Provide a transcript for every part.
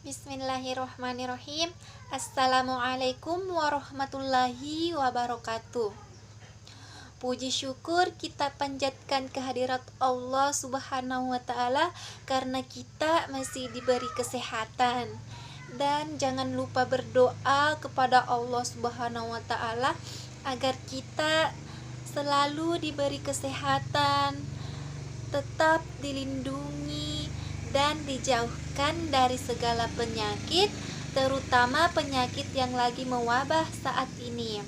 Bismillahirrohmanirrohim. Assalamualaikum warahmatullahi wabarakatuh. Puji syukur kita panjatkan kehadirat Allah Subhanahu wa Ta'ala karena kita masih diberi kesehatan. Dan jangan lupa berdoa kepada Allah Subhanahu wa Ta'ala agar kita selalu diberi kesehatan, tetap dilindungi dan dijauhkan dari segala penyakit, terutama penyakit yang lagi mewabah saat ini.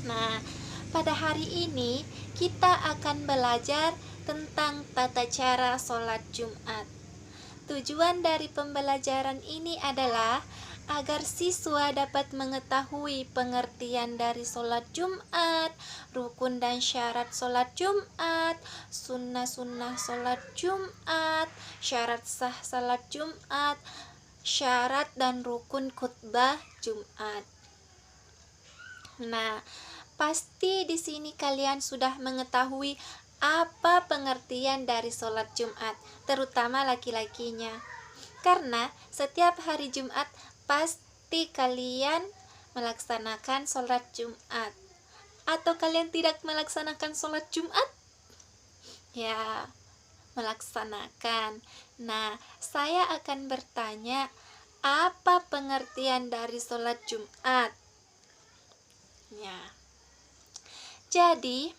Nah, pada hari ini kita akan belajar tentang tata cara sholat Jumat. Tujuan dari pembelajaran ini adalah agar siswa dapat mengetahui pengertian dari sholat Jumat, rukun dan syarat sholat Jumat, sunnah-sunnah sholat Jumat, syarat sah sholat Jumat, syarat dan rukun khutbah Jumat. Nah, pasti di sini kalian sudah mengetahui apa pengertian dari sholat Jumat, terutama laki-lakinya. Karena setiap hari Jumat pasti kalian melaksanakan sholat Jumat. Atau kalian tidak melaksanakan sholat Jumat? Ya, melaksanakan. Nah, saya akan bertanya, apa pengertian dari sholat Jumat? Ya. Jadi,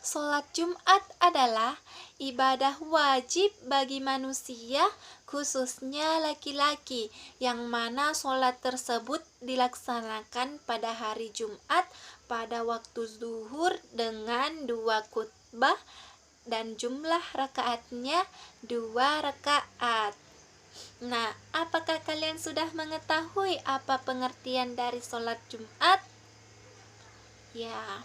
sholat Jumat adalah ibadah wajib bagi manusia, khususnya laki-laki, yang mana sholat tersebut dilaksanakan pada hari Jumat pada waktu zuhur dengan 2 khutbah dan jumlah rakaatnya 2 rakaat. Nah, apakah kalian sudah mengetahui apa pengertian dari sholat Jumat? Ya.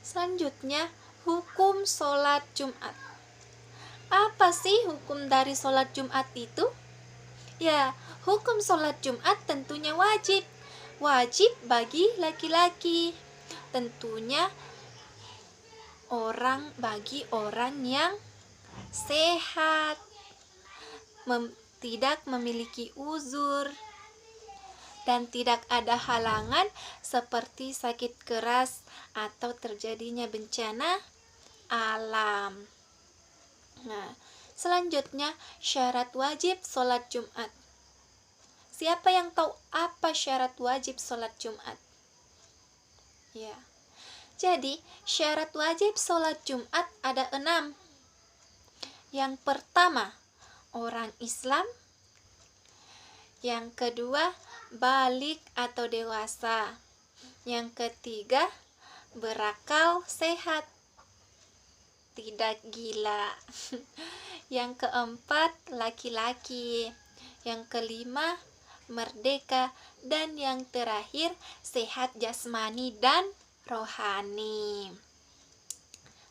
Selanjutnya, hukum sholat Jumat. Apa sih hukum dari sholat Jumat itu? Ya, hukum sholat Jumat tentunya wajib. Wajib bagi laki-laki. Tentunya bagi orang yang sehat, tidak memiliki uzur, dan tidak ada halangan seperti sakit keras atau terjadinya bencana alam. Nah, selanjutnya syarat wajib sholat Jumat. Siapa yang tahu apa syarat wajib sholat Jumat? Ya. Jadi, syarat wajib sholat Jumat ada 6. Yang pertama, orang Islam. Yang kedua, balik atau dewasa. Yang ketiga, berakal sehat, tidak gila. Yang keempat, laki-laki. Yang kelima, merdeka. Dan yang terakhir, sehat jasmani dan rohani.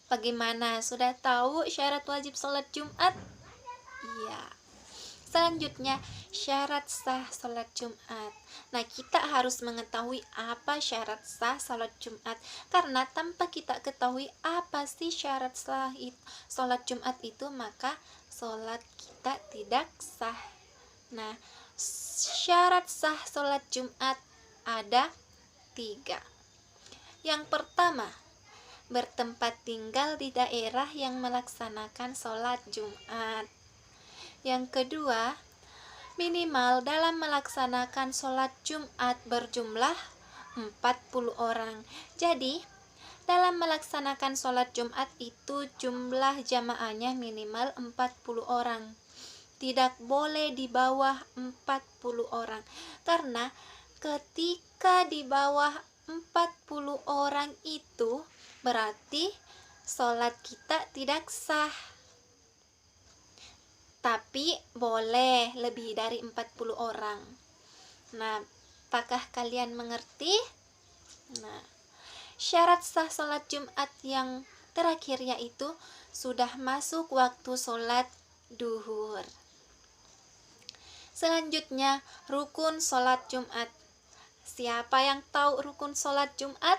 Bagaimana? Sudah tahu syarat wajib sholat Jumat? Iya. Selanjutnya, syarat sah sholat Jumat. Nah, kita harus mengetahui apa syarat sah sholat Jumat. Karena tanpa kita ketahui apa sih syarat sah sholat Jumat itu, maka sholat kita tidak sah. Nah, syarat sah sholat Jumat ada 3. Yang pertama, bertempat tinggal di daerah yang melaksanakan sholat Jumat. Yang kedua, minimal dalam melaksanakan sholat Jumat berjumlah 40 orang. Jadi, dalam melaksanakan sholat Jumat itu jumlah jamaahnya minimal 40 orang. Tidak boleh di bawah 40 orang. Karena ketika di bawah 40 orang itu berarti sholat kita tidak sah. Tapi boleh lebih dari 40 orang. Nah, apakah kalian mengerti? Nah, syarat sah sholat Jumat yang terakhir yaitu sudah masuk waktu sholat duhur. Selanjutnya, rukun sholat Jumat. Siapa yang tahu rukun sholat Jumat?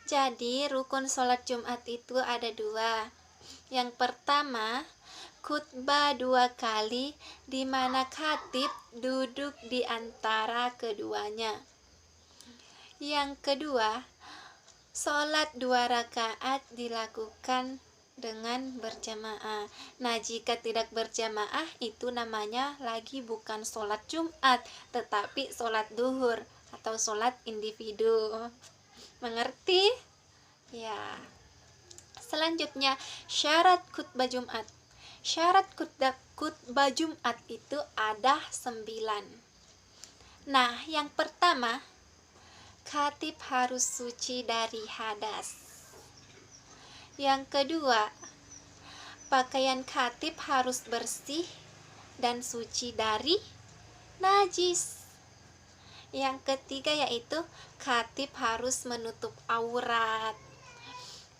Jadi rukun sholat Jumat itu ada 2. Yang pertama, khutbah 2 kali, di mana khatib duduk di antara keduanya. Yang kedua, sholat 2 rakaat dilakukan dengan berjamaah. Nah, jika tidak berjamaah itu namanya lagi bukan sholat Jumat, tetapi sholat duhur atau sholat individu. Mengerti? Ya. Selanjutnya, syarat khutbah Jumat. Syarat khutbah Jumat itu ada 9. Nah, yang pertama, khatib harus suci dari hadas. Yang kedua, pakaian khatib harus bersih dan suci dari najis. Yang ketiga yaitu khatib harus menutup aurat.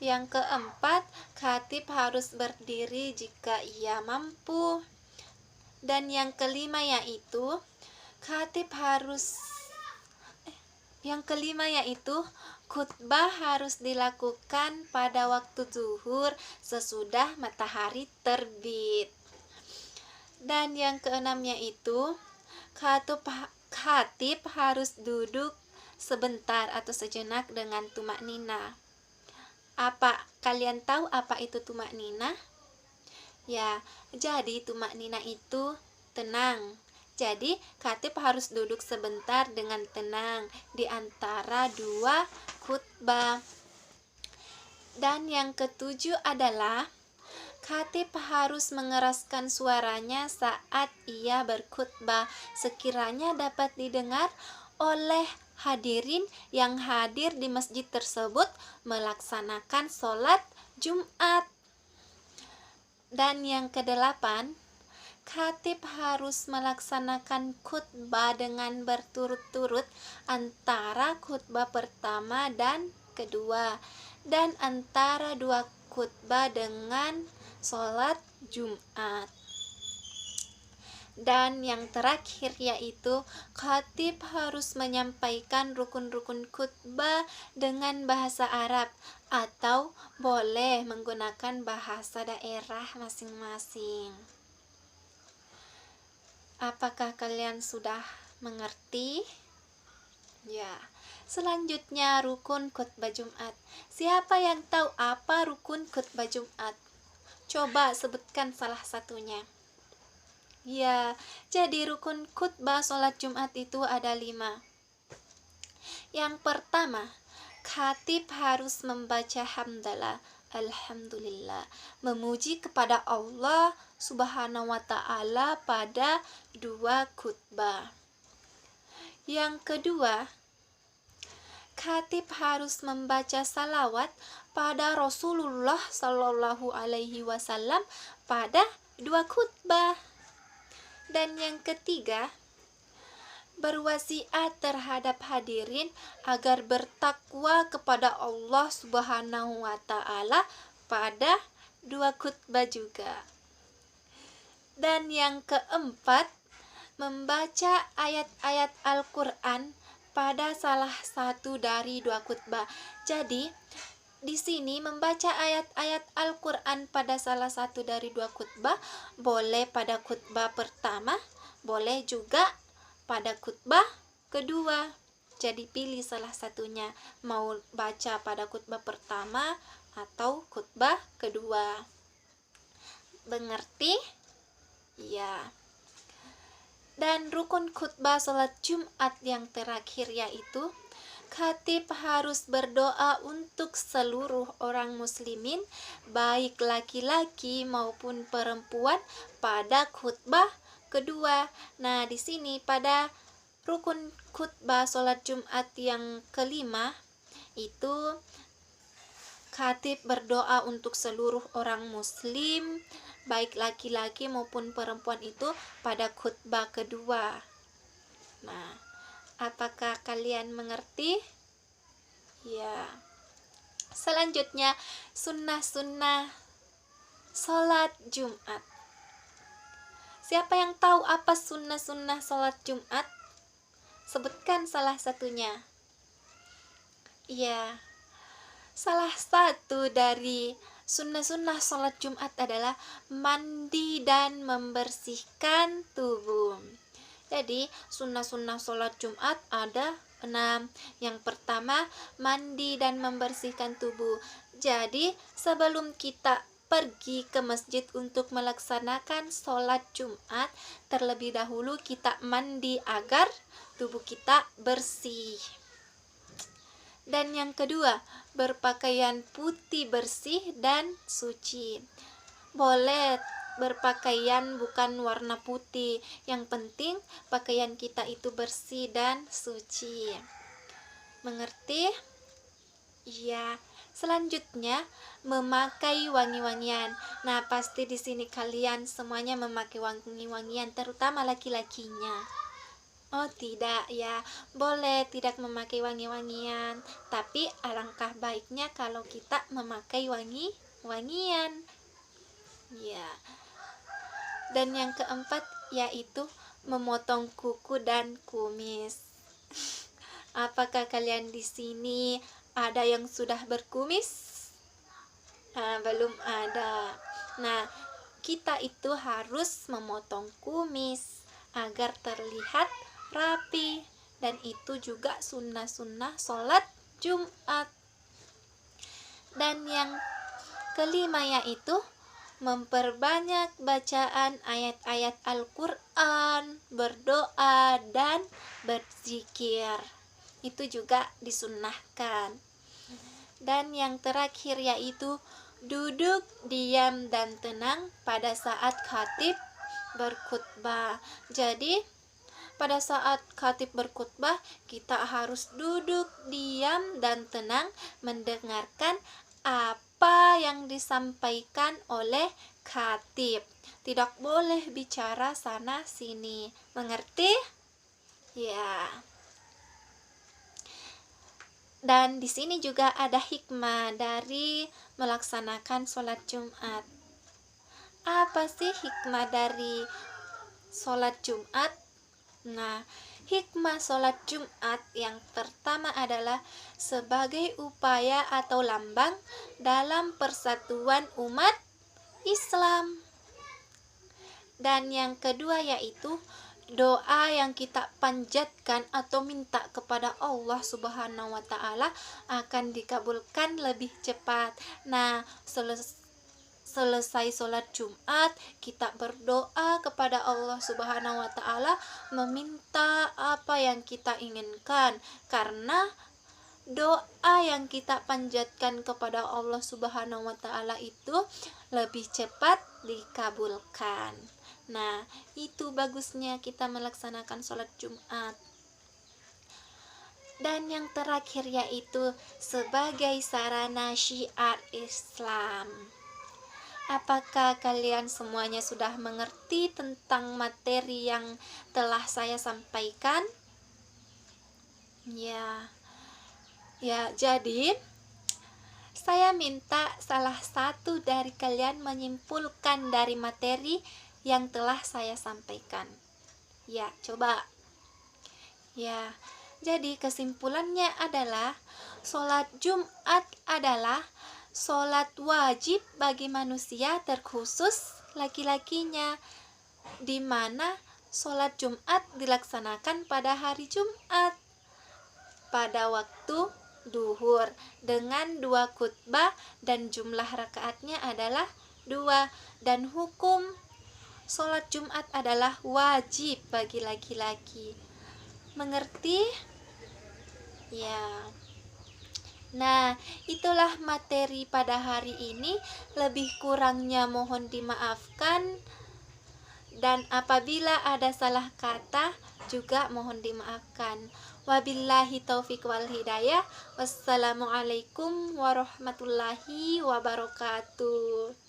Yang keempat, khatib harus berdiri jika ia mampu. Dan yang kelima yaitu khutbah harus dilakukan pada waktu zuhur sesudah matahari terbit. Dan yang keenam yaitu khatib harus duduk sebentar atau sejenak dengan tumak nina. Apa kalian tahu apa itu tumak nina? Ya, jadi tumak nina itu tenang. Jadi khatib harus duduk sebentar dengan tenang di antara 2 khutbah. Dan yang ketujuh adalah khatib harus mengeraskan suaranya saat ia berkhutbah sekiranya dapat didengar oleh hadirin yang hadir di masjid tersebut melaksanakan sholat Jumat. Dan yang kedelapan, khatib harus melaksanakan khutbah dengan berturut-turut antara khutbah pertama dan kedua, dan antara 2 khutbah dengan sholat Jumat. Dan yang terakhir yaitu khatib harus menyampaikan rukun-rukun khutbah dengan bahasa Arab atau boleh menggunakan bahasa daerah masing-masing. Apakah kalian sudah mengerti? Ya. Selanjutnya rukun khutbah Jumat. Siapa yang tahu apa rukun khutbah Jumat? Coba sebutkan salah satunya. Ya, jadi rukun khutbah sholat Jumat itu ada 5. Yang pertama, khatib harus membaca hamdalah, alhamdulillah, memuji kepada Allah Subhanahu wa ta'ala pada 2 khutbah. Yang kedua, khatib harus membaca salawat pada Rasulullah Shallallahu Alaihi Wasallam pada 2 khutbah. Dan yang ketiga, berwasiat terhadap hadirin agar bertakwa kepada Allah Subhanahu wa ta'ala pada 2 khutbah juga. Dan yang keempat, membaca ayat-ayat Al-Quran pada salah satu dari 2 khutbah. Jadi di sini membaca ayat-ayat Al-Quran pada salah satu dari 2 khutbah, boleh pada khutbah pertama, boleh juga pada khutbah kedua. Jadi pilih salah satunya, mau baca pada khutbah pertama atau khutbah kedua. Mengerti? Ya. Dan rukun khutbah sholat Jumat yang terakhir yaitu khatib harus berdoa untuk seluruh orang muslimin, baik laki-laki maupun perempuan pada khutbah kedua. Nah, di sini pada rukun khutbah sholat Jumat yang kelima itu khatib berdoa untuk seluruh orang muslim, baik laki-laki maupun perempuan itu pada khutbah kedua. Nah, apakah kalian mengerti? Ya. Selanjutnya, sunnah-sunnah sholat Jumat. Siapa yang tahu apa sunnah-sunnah sholat Jumat? Sebutkan salah satunya. Ya. Salah satu dari Sunnah-sunnah sholat Jumat adalah mandi dan membersihkan tubuh. Jadi sunnah-sunnah sholat Jumat ada 6. Yang pertama, mandi dan membersihkan tubuh. Jadi sebelum kita pergi ke masjid untuk melaksanakan sholat Jumat, terlebih dahulu kita mandi agar tubuh kita bersih. Dan yang kedua, berpakaian putih bersih dan suci. Boleh berpakaian bukan warna putih, yang penting pakaian kita itu bersih dan suci. Mengerti? Ya. Selanjutnya, memakai wangi-wangian. Nah, pasti di sini kalian semuanya memakai wangi-wangian, terutama laki-lakinya. Oh tidak ya, boleh tidak memakai wangi-wangian, tapi alangkah baiknya kalau kita memakai wangi-wangian. Ya. Dan yang keempat yaitu memotong kuku dan kumis. Apakah kalian di sini ada yang sudah berkumis? Belum ada. Nah, kita itu harus memotong kumis agar terlihat rapi, dan itu juga sunnah-sunnah sholat Jumat. Dan yang kelima yaitu memperbanyak bacaan ayat-ayat Al-Quran, berdoa, dan berzikir. Itu juga disunnahkan. Dan yang terakhir yaitu duduk diam dan tenang pada saat khatib berkhutbah. Jadi pada saat khatib berkhutbah, kita harus duduk diam dan tenang mendengarkan apa yang disampaikan oleh khatib. Tidak boleh bicara sana sini. Mengerti? Ya. Dan di sini juga ada hikmah dari melaksanakan sholat Jumat. Apa sih hikmah dari sholat Jumat? Nah, hikmah sholat Jumat yang pertama adalah sebagai upaya atau lambang dalam persatuan umat Islam. Dan yang kedua yaitu doa yang kita panjatkan atau minta kepada Allah Subhanahu wa Ta'ala akan dikabulkan lebih cepat. Nah, selesai sholat Jumat, kita berdoa kepada Allah Subhanahu wa Ta'ala, meminta apa yang kita inginkan, karena doa yang kita panjatkan kepada Allah Subhanahu wa Ta'ala itu lebih cepat dikabulkan. Nah, itu bagusnya kita melaksanakan sholat Jumat. Dan yang terakhir yaitu sebagai sarana syiar Islam. Apakah kalian semuanya sudah mengerti tentang materi yang telah saya sampaikan? Ya, jadi saya minta salah satu dari kalian menyimpulkan dari materi yang telah saya sampaikan. Ya, coba. Ya, jadi kesimpulannya adalah sholat Jumat adalah sholat wajib bagi manusia, terkhusus laki-lakinya, di mana sholat Jumat dilaksanakan pada hari Jumat pada waktu duhur dengan 2 khutbah dan jumlah rakaatnya adalah 2, dan hukum sholat Jumat adalah wajib bagi laki-laki. Mengerti? Ya. Nah, itulah materi pada hari ini. Lebih kurangnya mohon dimaafkan, dan apabila ada salah kata juga mohon dimaafkan. Wabillahi taufiq wal hidayah. Wassalamualaikum warahmatullahi wabarakatuh.